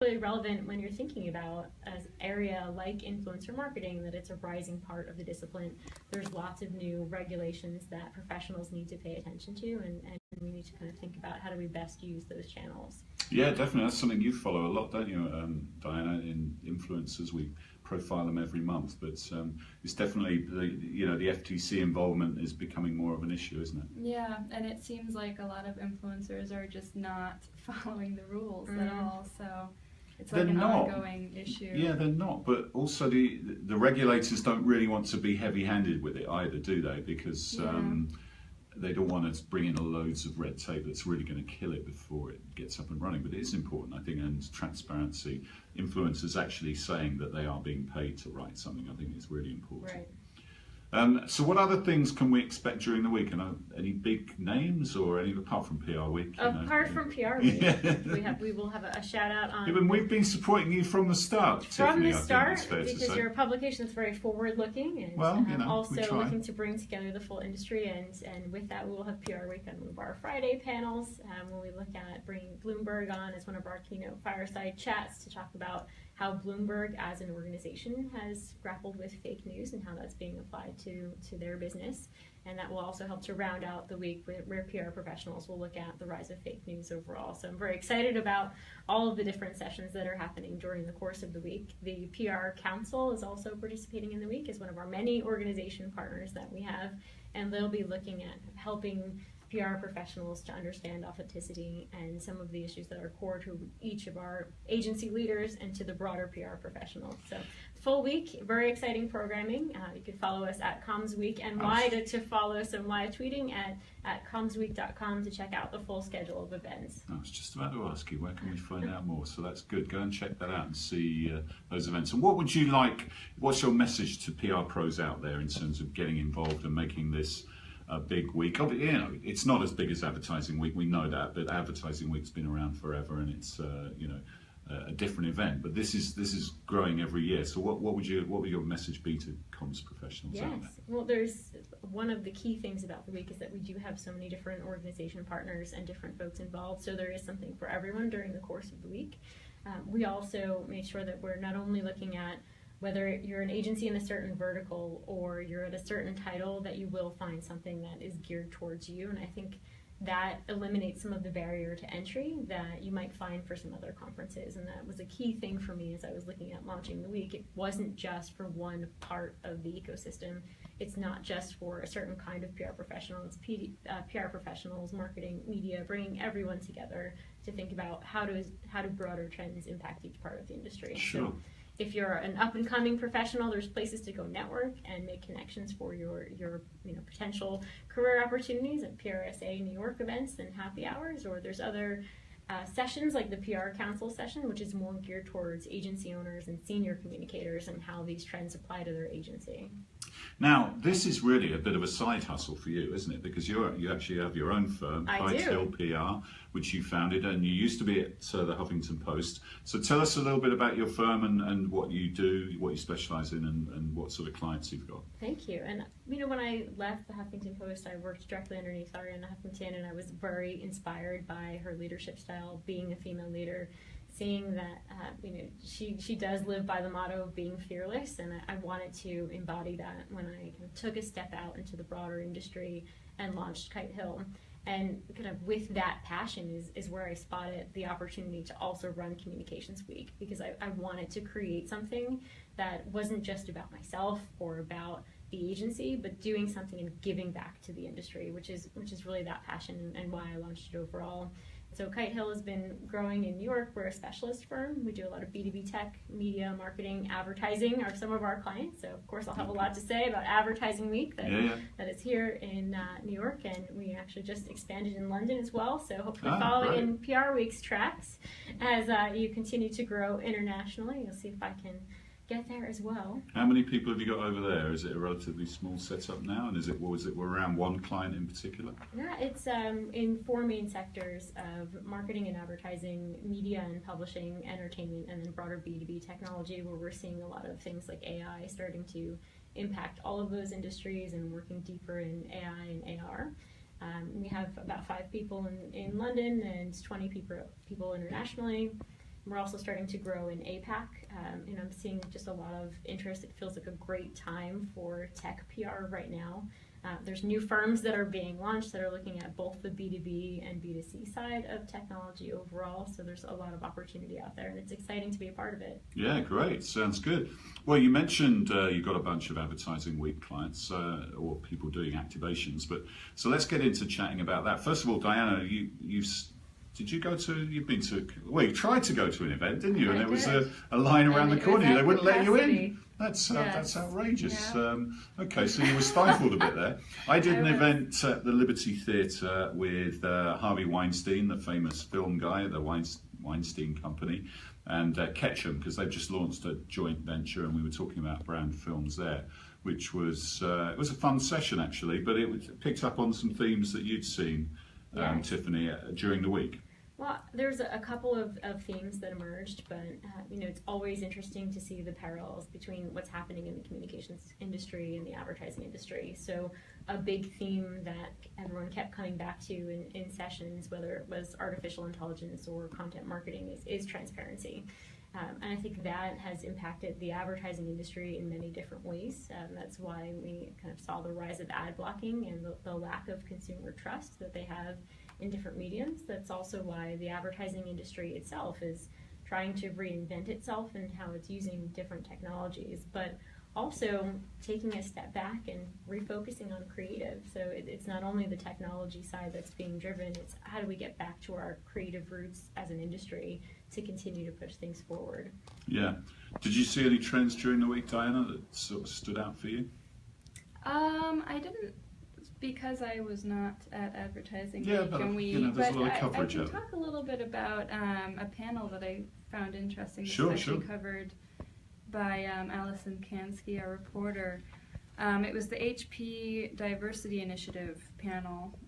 really relevant when you're thinking about an area like influencer marketing, that it's a rising part of the discipline. There's lots of new regulations that professionals need to pay attention to, and we need to kind of think about how do we best use those channels. Yeah, definitely. That's something you follow a lot, don't you, Diana, in influencers? We profile them every month, but it's definitely, the FTC involvement is becoming more of an issue, isn't it? Yeah, and it seems like a lot of influencers are just not following the rules at all, so it's like ongoing issue. Yeah, they're not, but also the regulators don't really want to be heavy-handed with it either, do they? Because they don't want to bring in loads of red tape that's really going to kill it before it gets up and running. But it is important, I think, and transparency. Influencers actually saying that they are being paid to write something, I think is really important. Right. So what other things can we expect during the week? Any big names or any apart from PR Week? Apart from PR Week, we will have a shout out on. Yeah, but we've been supporting you from the start, From Tiffany, the start, because your publication is very forward looking, and also looking to bring together the full industry. And with that, we will have PR Week on one of our Friday panels, when we look at bringing Bloomberg on as one of our keynote fireside chats to talk about how Bloomberg as an organization has grappled with fake news and how that's being applied to their business. And that will also help to round out the week where PR professionals will look at the rise of fake news overall. So I'm very excited about all of the different sessions that are happening during the course of the week. The PR Council is also participating in the week as one of our many organization partners that we have, and they'll be looking at helping PR professionals to understand authenticity and some of the issues that are core to each of our agency leaders and to the broader PR professionals. So full week, very exciting programming. You can follow us at CommsWeekNY to follow some live tweeting at commsweek.com to check out the full schedule of events. I was just about to ask you, where can we find out more? So that's good. Go and check that out and see those events. And what would you like, what's your message to PR pros out there in terms of getting involved and making this a big week? It's not as big as Advertising Week, we know that, but Advertising Week's been around forever, and it's a different event. But this is growing every year. So what would your message be to comms professionals out there? Well, there's one of the key things about the week is that we do have so many different organization partners and different folks involved. So there is something for everyone during the course of the week. We also made sure that we're not only looking at whether you're an agency in a certain vertical or you're at a certain title, that you will find something that is geared towards you. And I think that eliminates some of the barrier to entry that you might find for some other conferences. And that was a key thing for me as I was looking at launching the week. It wasn't just for one part of the ecosystem. It's not just for a certain kind of PR professional. It's PR professionals, marketing, media, bringing everyone together to think about how do broader trends impact each part of the industry. Sure. So, if you're an up-and-coming professional, there's places to go network and make connections for your potential career opportunities at PRSA New York events and happy hours, or there's other sessions like the PR Council session, which is more geared towards agency owners and senior communicators and how these trends apply to their agency. Now, this is really a bit of a side hustle for you, isn't it? Because you actually have your own firm, Kite PR, which you founded, and you used to be at the Huffington Post. So tell us a little bit about your firm and what you do, what you specialize in, and what sort of clients you've got. Thank you. And when I left the Huffington Post, I worked directly underneath Arianna Huffington, and I was very inspired by her leadership style, being a female leader, seeing that she does live by the motto of being fearless, and I wanted to embody that when I kind of took a step out into the broader industry and launched Kite Hill. And kind of with that passion is where I spotted the opportunity to also run Communications Week, because I wanted to create something that wasn't just about myself or about the agency, but doing something and giving back to the industry, which is really that passion and why I launched it overall. So Kite Hill has been growing in New York. We're a specialist firm. We do a lot of B2B tech, media, marketing, advertising are some of our clients. So of course I'll have a lot to say about Advertising Week that is here in New York, and we actually just expanded in London as well. So hopefully following in PR Week's tracks as you continue to grow internationally. You'll see if I can get there as well. How many people have you got over there? Is it a relatively small setup now, and was it around one client in particular? Yeah, it's in four main sectors of marketing and advertising, media and publishing, entertainment, and then broader B2B technology, where we're seeing a lot of things like AI starting to impact all of those industries and working deeper in AI and AR. We have about 5 people in London and 20 people internationally. We're also starting to grow in APAC, and I'm seeing just a lot of interest. It feels like a great time for tech PR right now. There's new firms that are being launched that are looking at both the B2B and B2C side of technology overall, so there's a lot of opportunity out there, and it's exciting to be a part of it. Yeah, great. Sounds good. Well, you mentioned you've got a bunch of Advertising Week clients or people doing activations, but so let's get into chatting about that. First of all, Diana, you tried to go to an event, didn't you? And there was a line around the corner. They wouldn't let you in. That's outrageous. Yeah. Okay, so you were stifled a bit there. I did an event at the Liberty Theatre with Harvey Weinstein, the famous film guy, the Weinstein Company, and Ketchum, because they've just launched a joint venture, and we were talking about brand films there, which was it was a fun session actually, but it picked up on some themes that you'd seen, Yes. Tiffany, during the week. Well, there's a couple of themes that emerged, but it's always interesting to see the parallels between what's happening in the communications industry and the advertising industry. So a big theme that everyone kept coming back to in sessions, whether it was artificial intelligence or content marketing, is transparency. And I think that has impacted the advertising industry in many different ways. That's why we kind of saw the rise of ad blocking and the lack of consumer trust that they have in different mediums. That's also why the advertising industry itself is trying to reinvent itself and how it's using different technologies, but also taking a step back and refocusing on creative. So it's not only the technology side that's being driven, it's how do we get back to our creative roots as an industry to continue to push things forward. Yeah. Did you see any trends during the week, Diana, that sort of stood out for you? I didn't, because I was not at Advertising Week, but and there's a lot of coverage I of can it. talk a little bit about a panel that I found interesting. Sure. Covered by Allison Kansky, our reporter. It was the HP Diversity Initiative panel,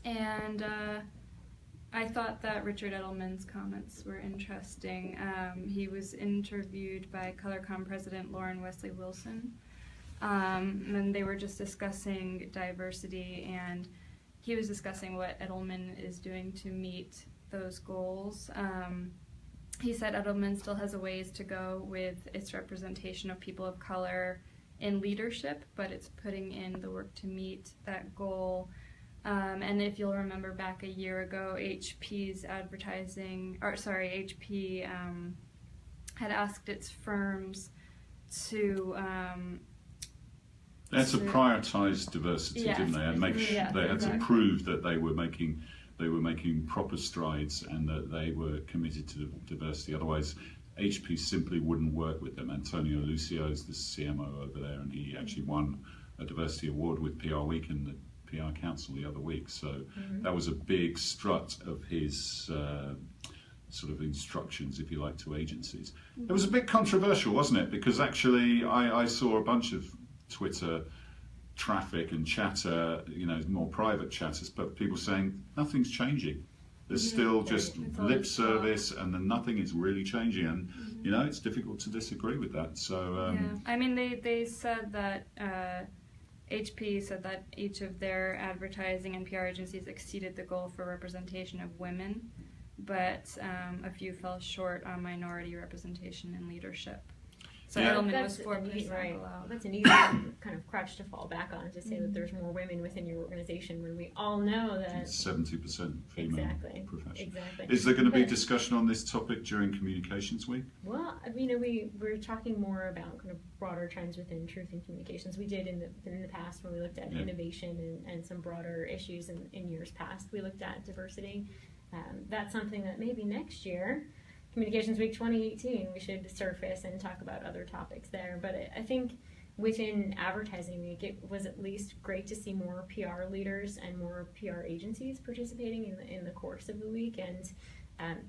and I thought that Richard Edelman's comments were interesting. He was interviewed by ColorCom President Lauren Wesley Wilson, and they were just discussing diversity, and he was discussing what Edelman is doing to meet those goals. He said Edelman still has a ways to go with its representation of people of color in leadership, but it's putting in the work to meet that goal. And if you'll remember back a year ago, HP had asked its firms to They had to prioritise diversity, didn't they? And they had to prove that they were making proper strides and that they were committed to diversity. Otherwise, HP simply wouldn't work with them. Antonio Lucio is the CMO over there, and he actually won a diversity award with PR Week and the PR Council the other week. So that was a big strut of his sort of instructions, if you like, to agencies. It was a bit controversial, wasn't it? Because actually I saw a bunch of Twitter traffic and chatter, more private chatters, but people saying nothing's changing. There's still just lip service, and then nothing is really changing. And it's difficult to disagree with that. So I mean, they said that HP said that each of their advertising and PR agencies exceeded the goal for representation of women, but a few fell short on minority representation in leadership. So Edelman was 4% below. That's an easy kind of crutch to fall back on, to say that there's more women within your organization when we all know that 70% female professionals. Exactly. Is there going to be discussion on this topic during Communications Week? Well, we're talking more about kind of broader trends within truth and communications. We did in the past when we looked at innovation and some broader issues in years past. We looked at diversity. That's something that maybe next year, Communications Week 2018, we should surface and talk about other topics there. But I think within Advertising Week, it was at least great to see more PR leaders and more PR agencies participating in the course of the week. And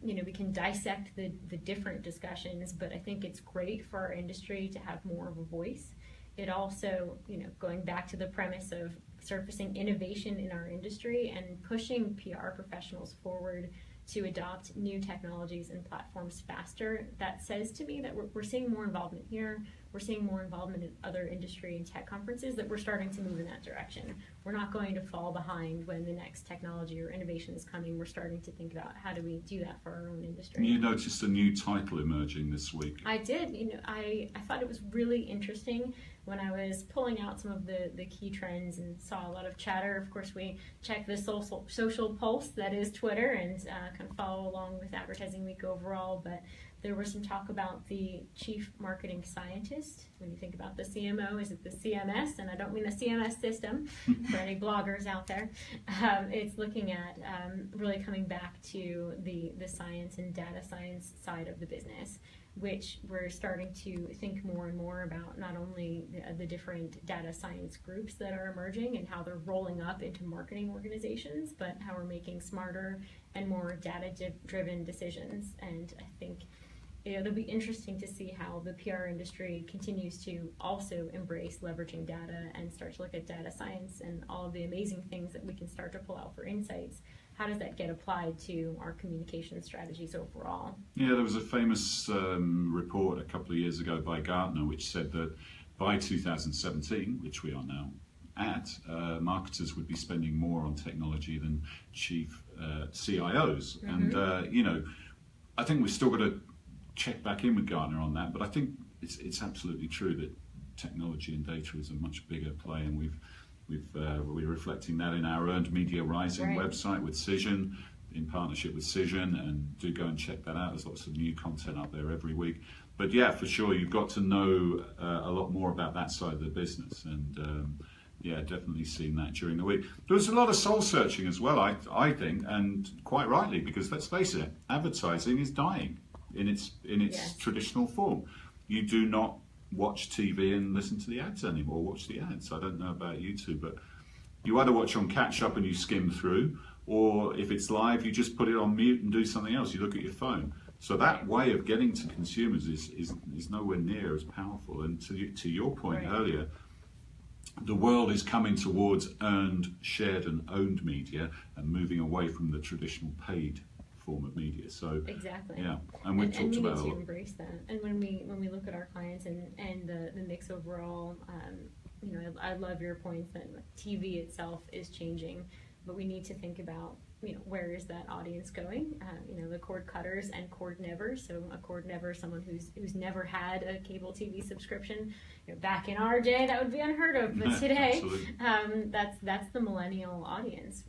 we can dissect the different discussions, but I think it's great for our industry to have more of a voice. It also, going back to the premise of surfacing innovation in our industry and pushing PR professionals forward to adopt new technologies and platforms faster, that says to me that we're seeing more involvement here. we're seeing more involvement in other industry and tech conferences that we're starting to move in that direction. We're not going to fall behind when the next technology or innovation is coming. We're starting to think about how do we do that for our own industry. You noticed a new title emerging this week. I did. I thought it was really interesting when I was pulling out some of the key trends and saw a lot of chatter. Of course, we check the social pulse that is Twitter and kind of follow along with Advertising Week overall, but there was some talk about the chief marketing scientist. When you think about the CMO, is it the CMS? And I don't mean the CMS system for any bloggers out there. It's looking at really coming back to the science and data science side of the business, which we're starting to think more and more about, not only the different data science groups that are emerging and how they're rolling up into marketing organizations, but how we're making smarter and more data-driven decisions. And I think it'll be interesting to see how the PR industry continues to also embrace leveraging data and start to look at data science and all of the amazing things that we can start to pull out for insights. How does that get applied to our communication strategies overall? Yeah, there was a famous report a couple of years ago by Gartner which said that by 2017, which we are now at, marketers would be spending more on technology than chief CIOs. Mm-hmm. And, I think we've still got to check back in with Gartner on that, but I think it's absolutely true that technology and data is a much bigger play, and we're reflecting that in our Earned Media Rising website with Cision, in partnership with Cision, and do go and check that out. There's lots of new content up there every week. But yeah, for sure, you've got to know a lot more about that side of the business, and yeah, definitely seen that during the week. There was a lot of soul searching as well, I think, and quite rightly, because let's face it, advertising is dying in its traditional form. You do not watch TV and listen to the ads anymore, watch the ads. I don't know about you two, but you either watch on catch up and you skim through, or if it's live, you just put it on mute and do something else. You look at your phone. So that way of getting to consumers is nowhere near as powerful. And to your point earlier, the world is coming towards earned, shared and owned media and moving away from the traditional paid form of media. So exactly, yeah, and we've talked about we need to embrace that. And when we look at our clients and the mix overall, I love your point that TV itself is changing, but we need to think about where is that audience going? The cord cutters and cord nevers. So a cord never, someone who's never had a cable TV subscription. Back in our day, that would be unheard of. But today, that's the millennial audience.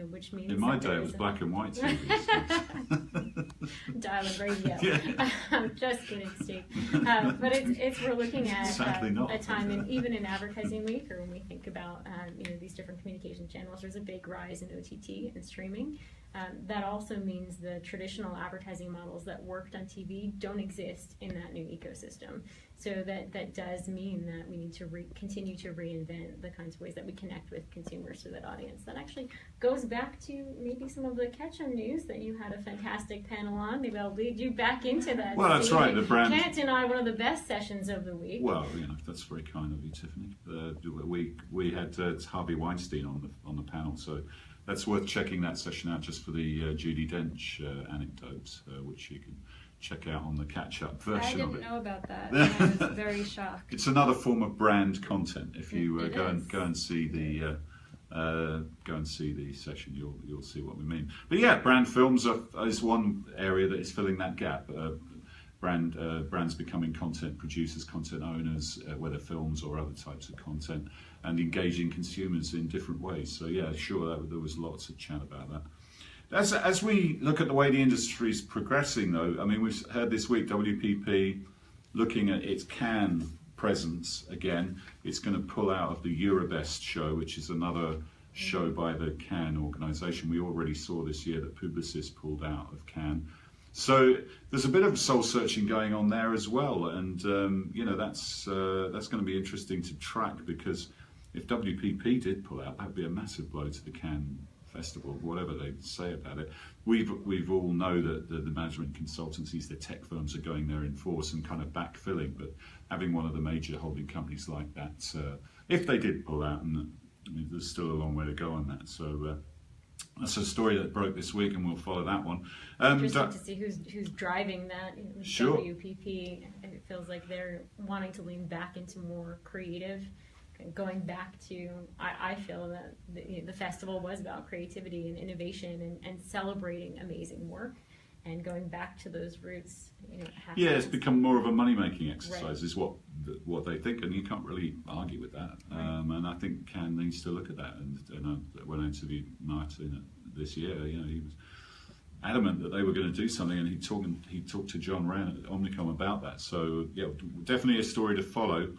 Which means in my day it was black and white TV. Dial-in radio. Yeah. Just kidding, Steve. But we're looking at a time, and even in Advertising Week, or when we think about these different communication channels, there's a big rise in OTT and streaming. That also means the traditional advertising models that worked on TV don't exist in that new ecosystem. So that does mean that we need to continue to reinvent the kinds of ways that we connect with consumers to that audience. That actually goes back to maybe some of the catch-up news that you had a fantastic panel on. Maybe I'll lead you back into that. Well, that's right. The brand can't deny one of the best sessions of the week. Well, that's very kind of you, Tiffany. We had Harvey Weinstein on the panel, so that's worth checking that session out just for the Judi Dench anecdotes, which you can check out on the catch-up version of it. I didn't know about that. I was very shocked. It's another form of brand content. If you go and see the session, you'll see what we mean. But yeah, brand films is one area that is filling that gap. Brands becoming content producers, content owners, whether films or other types of content, and engaging consumers in different ways. So yeah, sure, there was lots of chat about that. As we look at the way the industry is progressing, though, I mean, we've heard this week WPP looking at its Cannes presence again. It's going to pull out of the Eurobest show, which is another show by the Cannes organisation. We already saw this year that Publicis pulled out of Cannes. So there's a bit of soul searching going on there as well, and that's going to be interesting to track, because if WPP did pull out, that would be a massive blow to the Cannes Festival, whatever they say about it. We've all know that the management consultancies, the tech firms, are going there in force and kind of backfilling, but having one of the major holding companies like that, if they did pull out, and there's still a long way to go on that. So That's a story that broke this week, and we'll follow that one. Interesting to see who's driving that. Sure. WPP, it feels like they're wanting to lean back into more creative, going back to, I feel that the festival was about creativity and innovation and celebrating amazing work. And going back to those roots, yeah, it's become more of a money-making exercise, right. Is what they think, and you can't really argue with that. Right. And I think Can needs to look at that. And when I interviewed Martin this year, he was adamant that they were going to do something, and he talked to John Wren at Omnicom about that. So yeah, definitely a story to follow.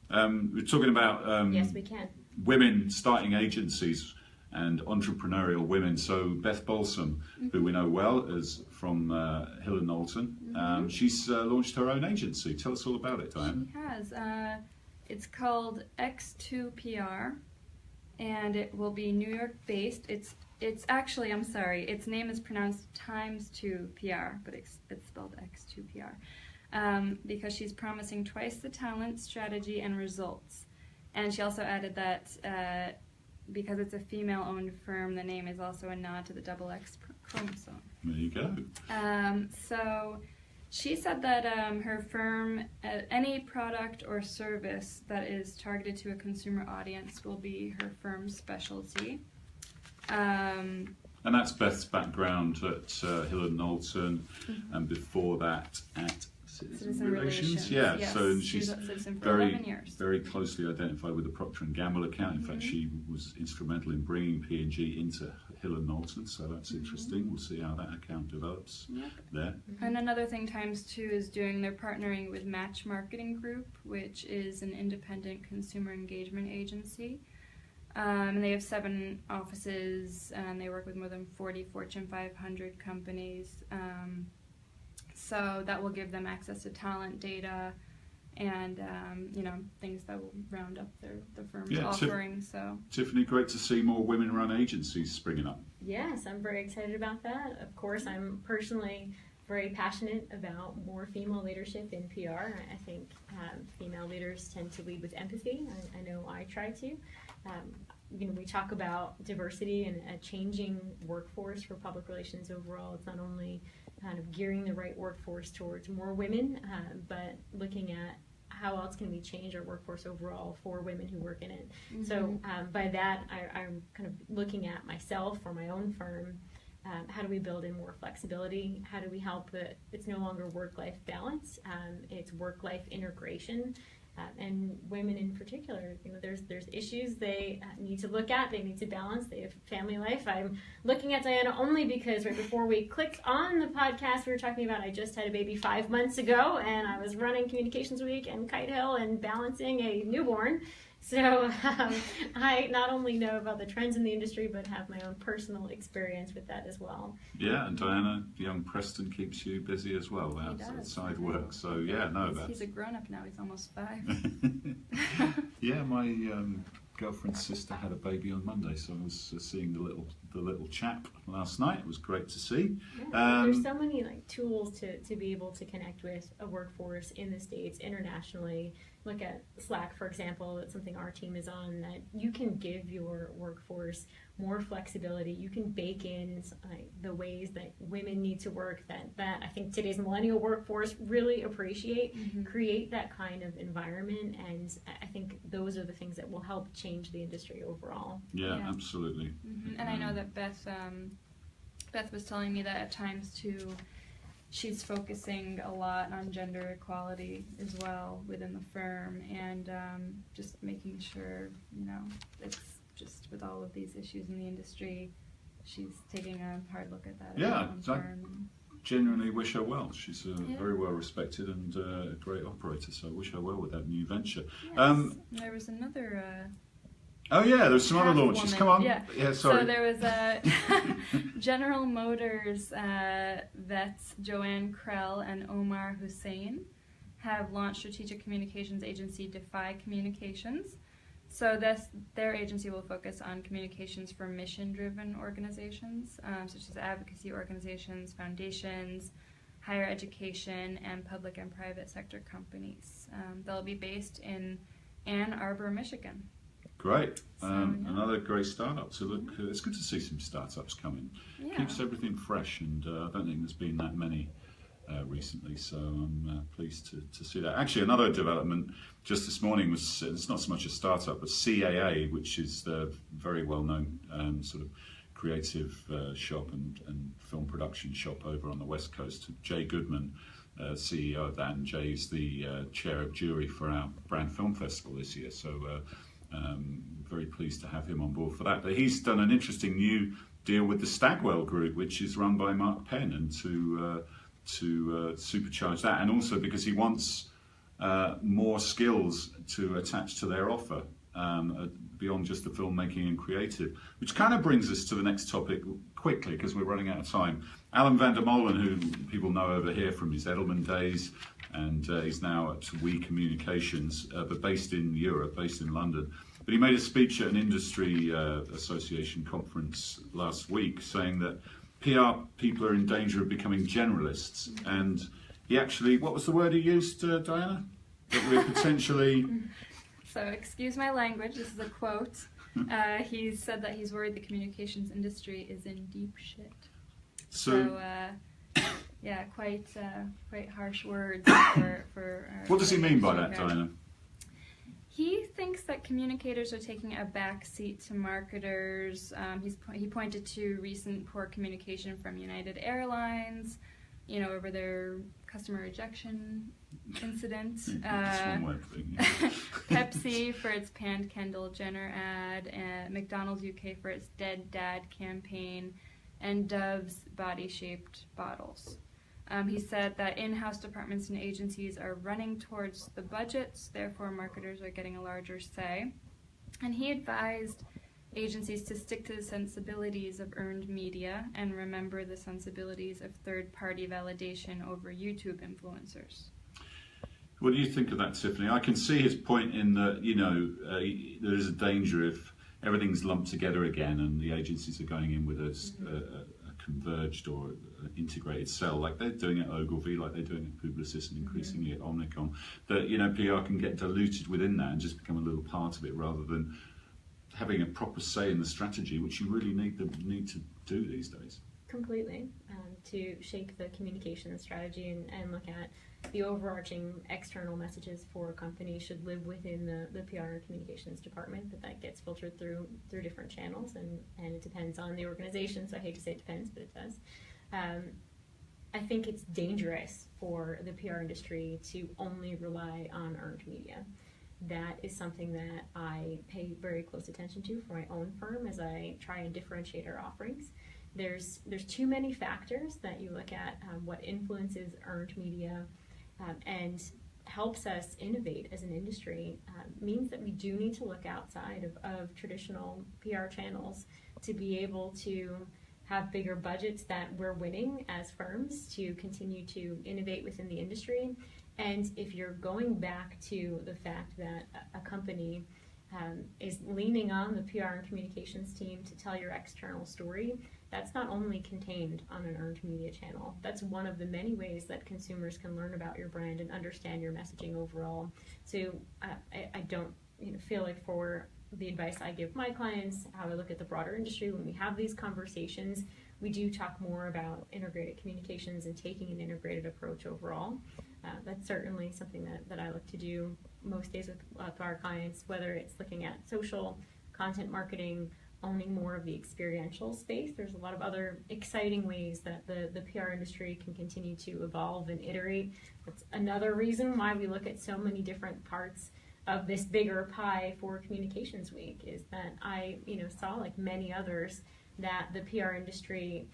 We're talking about yes, we can. Women starting agencies and entrepreneurial women. So Beth Balsam, who we know well, is from Hill & Knowlton. She's launched her own agency. Tell us all about it, Diane. She has. It's called X2PR, and it will be New York based. It's actually, I'm sorry, its name is pronounced Times2PR, but it's spelled X2PR, because she's promising twice the talent, strategy, and results. And she also added that because it's a female-owned firm, the name is also a nod to the double X chromosome. There you go. So she said that her firm, any product or service that is targeted to a consumer audience will be her firm's specialty. And that's Beth's background at Hill & Knowlton, and before that at Citizen Relations. Yeah, yes. so and she's for 11 years. very closely identified with the Procter & Gamble account. In fact, she was instrumental in bringing P&G into Hill & Knowlton, so that's interesting. We'll see how that account develops there. And another thing Times2 is doing, they're partnering with Match Marketing Group, which is an independent consumer engagement agency. And they have 7 offices, and they work with more than 40 Fortune 500 companies. So that will give them access to talent data and things that will round up the firm's offering. So Tiffany, great to see more women-run agencies springing up. Yes, I'm very excited about that. Of course, I'm personally very passionate about more female leadership in PR. I think female leaders tend to lead with empathy. I know I try to. We talk about diversity and a changing workforce for public relations overall. It's not only kind of gearing the right workforce towards more women, but looking at how else can we change our workforce overall for women who work in it. So by that, I'm kind of looking at myself for my own firm. How do we build in more flexibility? How do we help that it's no longer work-life balance, it's work-life integration. And women in particular, there's issues they need to look at, they need to balance, they have family life. I'm looking at Diana only because right before we clicked on the podcast, we were talking about I just had a baby 5 months ago, and I was running Communications Week and Kite Hill and balancing a newborn. So I not only know about the trends in the industry, but have my own personal experience with that as well. Yeah, and Diana, young Preston keeps you busy as well outside work. So he's a grown-up now. He's almost 5. Yeah, my girlfriend's sister had a baby on Monday, so I was seeing the little chap last night. It was great to see. Yeah, there's so many tools to be able to connect with a workforce in the States, internationally. Look at Slack, for example. That's something our team is on, that you can give your workforce more flexibility. You can bake in the ways that women need to work that I think today's millennial workforce really appreciate, create that kind of environment, and I think those are the things that will help change the industry overall. Yeah. Absolutely. And I know that Beth was telling me that at times too, she's focusing a lot on gender equality as well within the firm, and just making sure, it's just with all of these issues in the industry, she's taking a hard look at that. Yeah, I genuinely wish her well. She's very well respected and a great operator, so I wish her well with that new venture. Yes. There was another... there's some other launches. Come on. Yeah, sorry. So there was General Motors vets Joanne Krell and Omar Hussein have launched strategic communications agency Defy Communications. So their agency will focus on communications for mission-driven organizations, such as advocacy organizations, foundations, higher education, and public and private sector companies. They'll be based in Ann Arbor, Michigan. Great. So, yeah. Another great startup. So look, it's good to see some startups coming. Yeah. Keeps everything fresh, and I don't think there's been that many recently, so I'm pleased to see that. Actually, another development just this morning was, it's not so much a startup, but CAA, which is the very well-known sort of creative shop and film production shop over on the West Coast. Jay Goodman, CEO of that, and Jay's the chair of jury for our Brand Film Festival this year, so very pleased to have him on board for that. But he's done an interesting new deal with the Stagwell Group, which is run by Mark Penn, and to supercharge that, and also because he wants more skills to attach to their offer beyond just the filmmaking and creative, which kind of brings us to the next topic quickly because we're running out of time. Alan van der Molen, who people know over here from his Edelman days, and he's now at We Communications, but based in Europe, based in London. But he made a speech at an industry association conference last week saying that PR people are in danger of becoming generalists, and he actually, what was the word he used, Diana? That we're potentially... So, excuse my language, this is a quote. He said that he's worried the communications industry is in deep shit. So yeah, quite harsh words for what does he mean by that, Diana? He thinks that communicators are taking a back seat to marketers. He pointed to recent poor communication from United Airlines, over their customer rejection incident. Pepsi for its panned Kendall Jenner ad, and McDonald's UK for its Dead Dad campaign, and Dove's body-shaped bottles. He said that in-house departments and agencies are running towards the budgets, therefore marketers are getting a larger say. And he advised agencies to stick to the sensibilities of earned media and remember the sensibilities of third-party validation over YouTube influencers. What do you think of that, Tiffany? I can see his point in that, there is a danger if everything's lumped together again and the agencies are going in with a converged or integrated sell, like they're doing at Ogilvy, like they're doing at Publicis, and increasingly at Omnicom, that PR can get diluted within that and just become a little part of it rather than having a proper say in the strategy, which you really need to do these days. Completely, to shape the communication strategy and look at the overarching external messages for a company should live within the PR and communications department, but that gets filtered through different channels, and it depends on the organization, so I hate to say it depends, but it does. I think it's dangerous for the PR industry to only rely on earned media. That is something that I pay very close attention to for my own firm as I try and differentiate our offerings. There's too many factors that you look at what influences earned media and helps us innovate as an industry, means that we do need to look outside of traditional PR channels to be able to have bigger budgets that we're winning as firms to continue to innovate within the industry. And if you're going back to the fact that a company is leaning on the PR and communications team to tell your external story, that's not only contained on an earned media channel. That's one of the many ways that consumers can learn about your brand and understand your messaging overall. So I don't feel like, for the advice I give my clients, how I look at the broader industry, when we have these conversations, we do talk more about integrated communications and taking an integrated approach overall. That's certainly something that I look to do most days with our clients, whether it's looking at social, content marketing, owning more of the experiential space. There's a lot of other exciting ways that the PR industry can continue to evolve and iterate. That's another reason why we look at so many different parts of this bigger pie for Communications Week, is that I saw, like many others, that the PR industry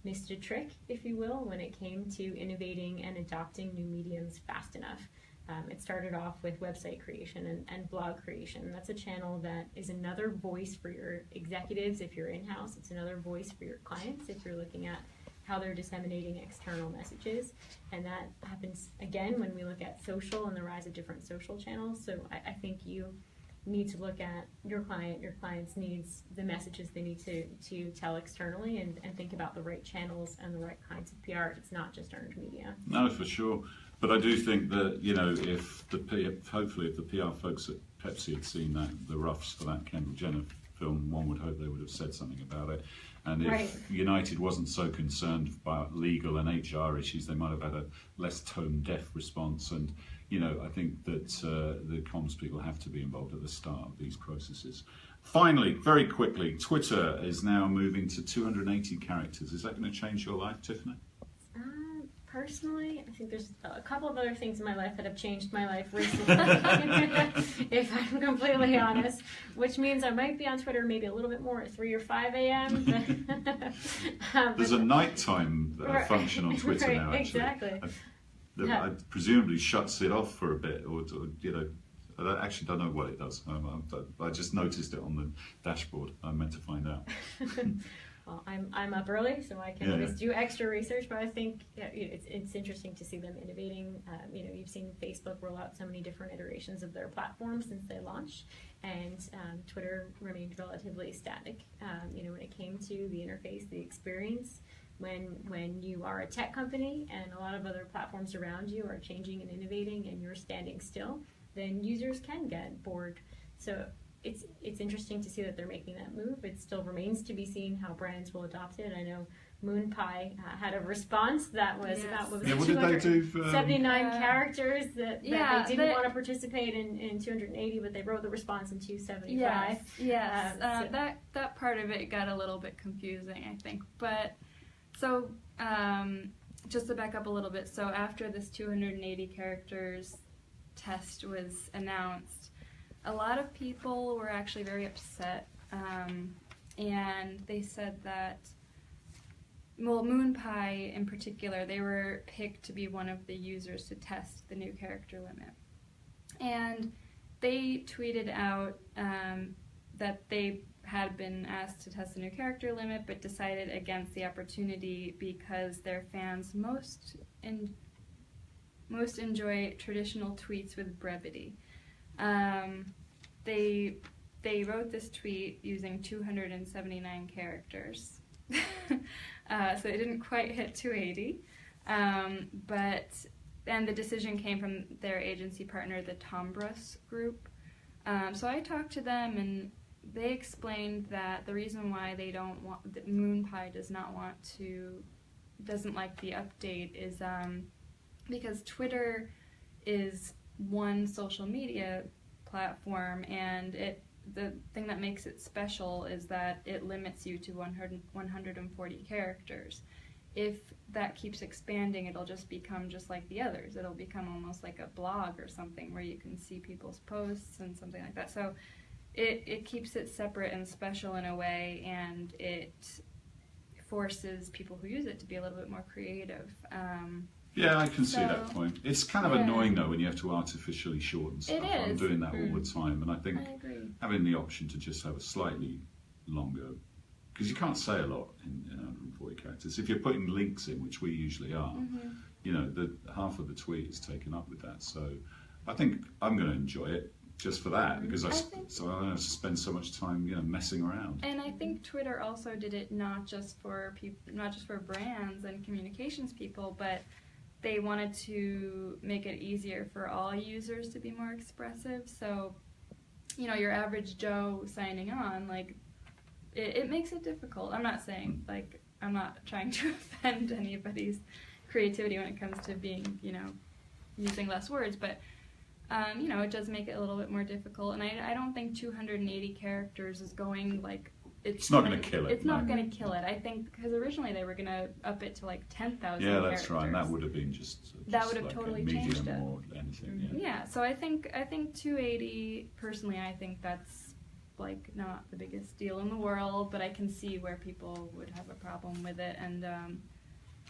missed a trick, if you will, when it came to innovating and adopting new mediums fast enough. It started off with website creation and blog creation. That's a channel that is another voice for your executives if you're in-house. It's another voice for your clients if you're looking at how they're disseminating external messages. And that happens, again, when we look at social and the rise of different social channels. So I think you need to look at your client's needs, the messages they need to tell externally, and think about the right channels and the right kinds of PR. It's not just earned media. No, for sure. But I do think that, hopefully if the PR folks at Pepsi had seen the roughs for that Kendall Jenner film, one would hope they would have said something about it. And if United wasn't so concerned about legal and HR issues, they might have had a less tone-deaf response. And, I think that the comms people have to be involved at the start of these processes. Finally, very quickly, Twitter is now moving to 280 characters. Is that going to change your life, Tiffany? Personally, I think there's a couple of other things in my life that have changed my life recently, if I'm completely honest, which means I might be on Twitter maybe a little bit more at 3 or 5 a.m. There's a nighttime function on Twitter now, actually. Exactly. It presumably shuts it off for a bit, or I actually don't know what it does. I just noticed it on the dashboard. I meant to find out. Well, I'm up early, so I can always do extra research. But I think it's interesting to see them innovating. You've seen Facebook roll out so many different iterations of their platform since they launched, and Twitter remained relatively static. When it came to the interface, the experience. When you are a tech company and a lot of other platforms around you are changing and innovating, and you're standing still, then users can get bored. So it's interesting to see that they're making that move. It still remains to be seen how brands will adopt it. I know Moon Pie had a response that was about what did they do? 79 characters that they didn't want to participate in 280, but they wrote the response in 275. Yes. That part of it got a little bit confusing, I think. But so just to back up a little bit, so after this 280 characters test was announced, a lot of people were actually very upset, and they said that, Moon Pie in particular, they were picked to be one of the users to test the new character limit. And they tweeted out that they had been asked to test the new character limit, but decided against the opportunity because their fans most enjoy traditional tweets with brevity. They wrote this tweet using 279 characters. So it didn't quite hit 280. And the decision came from their agency partner, the Tombrus Group. So I talked to them, and they explained that the reason why that Moon Pie doesn't like the update is because Twitter is one social media platform, and the thing that makes it special is that it limits you to 140 characters. If that keeps expanding, it'll just become just like the others. It'll become almost like a blog or something where you can see people's posts and something like that. So it keeps it separate and special in a way, and it forces people who use it to be a little bit more creative. Yeah, I can see that point. It's kind of annoying though when you have to artificially shorten stuff. I'm doing that all the time, and I think having the option to just have a slightly longer, because you can't say a lot in 140 characters. If you're putting links in, which we usually are, the half of the tweet is taken up with that. So I think I'm going to enjoy it just for that, because I don't have to spend so much time messing around. And I think Twitter also did it not just for brands and communications people, but they wanted to make it easier for all users to be more expressive. So, your average Joe signing on, it makes it difficult. I'm not saying, I'm not trying to offend anybody's creativity when it comes to being, using less words, but, it does make it a little bit more difficult. And I don't think 280 characters is going, it's not going to kill it. It's not going to kill it. I think because originally they were going to up it to 10,000. Yeah, that's right. And that would have been just that would have totally changed it. Or anything. Yeah. So I think 280 personally. I think that's not the biggest deal in the world, but I can see where people would have a problem with it. And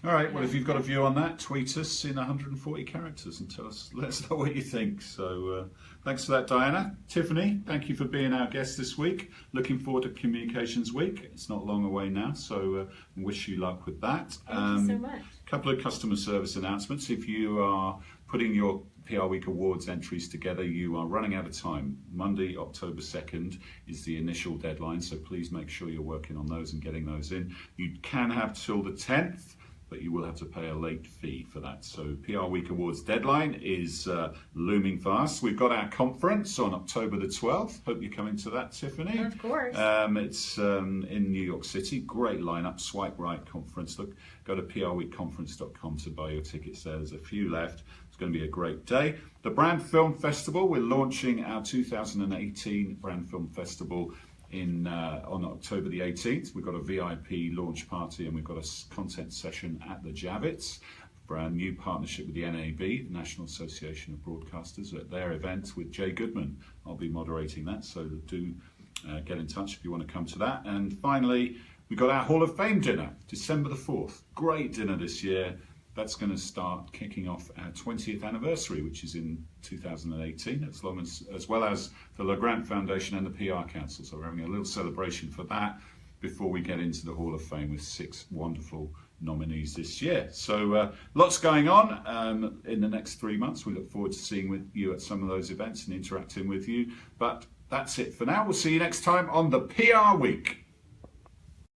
all right. Well, if you've got a view on that, tweet us in 140 characters and let us know what you think. So thanks for that, Diana. Tiffany, thank you for being our guest this week. Looking forward to Communications Week. It's not long away now, so wish you luck with that. Thank you so much. A couple of customer service announcements. If you are putting your PR Week Awards entries together, you are running out of time. Monday, October 2nd is the initial deadline, so please make sure you're working on those and getting those in. You can have till the 10th but you will have to pay a late fee for that. So PR Week Awards deadline is looming fast. We've got our conference on October the 12th. Hope you're coming to that, Tiffany. Of course. It's in New York City. Great lineup, Swipe Right conference. Look, go to prweekconference.com to buy your tickets there. There's a few left. It's going to be a great day. The Brand Film Festival, we're launching our 2018 Brand Film Festival on October the 18th. We've got a VIP launch party and we've got a content session at the Javits for our new partnership with the NAB, the National Association of Broadcasters, at their event with Jay Goodman. I'll be moderating that, so do get in touch if you want to come to that. And finally, we've got our Hall of Fame dinner, December the 4th. Great dinner this year. That's going to start kicking off our 20th anniversary, which is in 2018, as well as the LeGrant Foundation and the PR Council. So we're having a little celebration for that before we get into the Hall of Fame with 6 wonderful nominees this year. So lots going on in the next 3 months. We look forward to seeing you at some of those events and interacting with you. But that's it for now. We'll see you next time on the PR Week.